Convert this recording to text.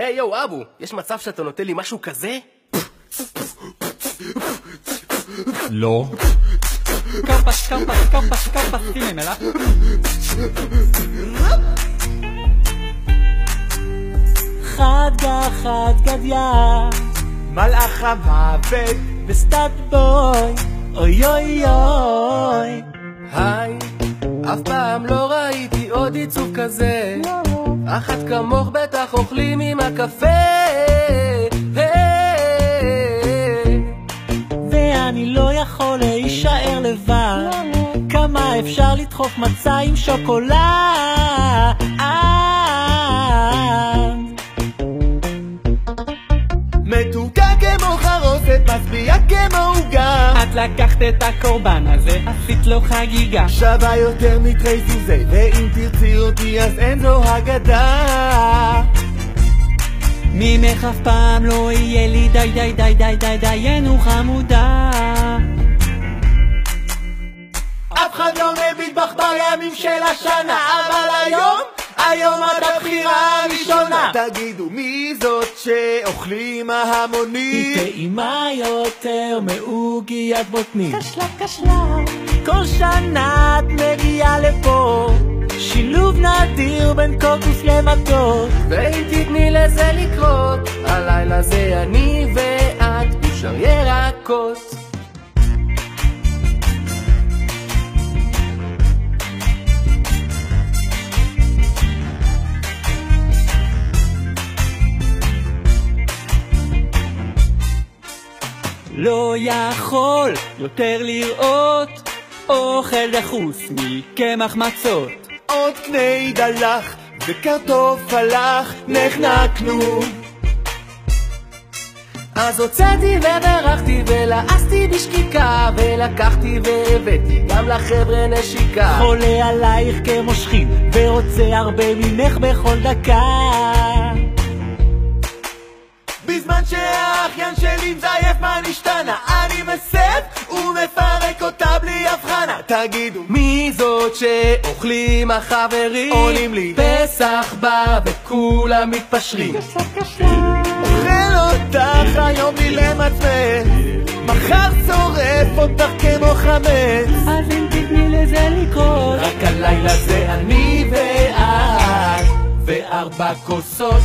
היי יו אבו, יש מצב שאתה נותן לי משהו כזה? לא. קמפס, שימי מלח. חד גדיה, מלאך המוות וסטאט בוי, אוי אוי אוי. היי, אף פעם לא ראיתי עוד עיצוב כזה, אחת כמוך בטח אוכלים עם הקפה. ואני לא יכול להישאר לבד, כמה אפשר לדחוף מצה עם שוקולד. מתוקה כמו חרוסת, משביעה כמו עוגה. את לקחת את הקורבן הזה, עשית לו חגיגה. שווה יותר מתרי זוזי, ואם תרצי אותי אז אין זו הגדה. ממך אף פעם לא יהיה לי די דיינו חמודה. אף אחד לא מביט בך בימים של השנה, אבל היום את הבחירה הראשונה. תגידו מי זאת שאוכלים ההמונית? היא טעימה יותר מעוגיית בוטנית. כשלה כל שנה את מגיעה לפה, שילוב נדיר בין קוקוס למטות. ואם תתני לזה לקרות, הלילה זה אני ואת גושר ירקות. לא יכול יותר לראות אוכל דחוס מקמח מצות. עוד קני דלח וקרטוף הלך, נחנקנו. אז הוצאתי וברכתי ולעסתי בשקיקה, ולקחתי והבאתי גם לחבר'ה נשיקה. חולה עלייך כמו שכין ורוצה הרבה ממך בכל דקה. בזמן שהאחיין שלי מזייף מה נשתנה, אני מסב ומפרק אותה בלי הבחנה. תגידו מי זאת שאוכלים החברים? עונים לי פסח בא וכולם מתפשרים. אוכל אותך היום בלי למצמץ, מחר שורף אותך כמו חמץ. אז אם תתני לזה לקרות, רק הלילה זה אני ואת ו4 כוסות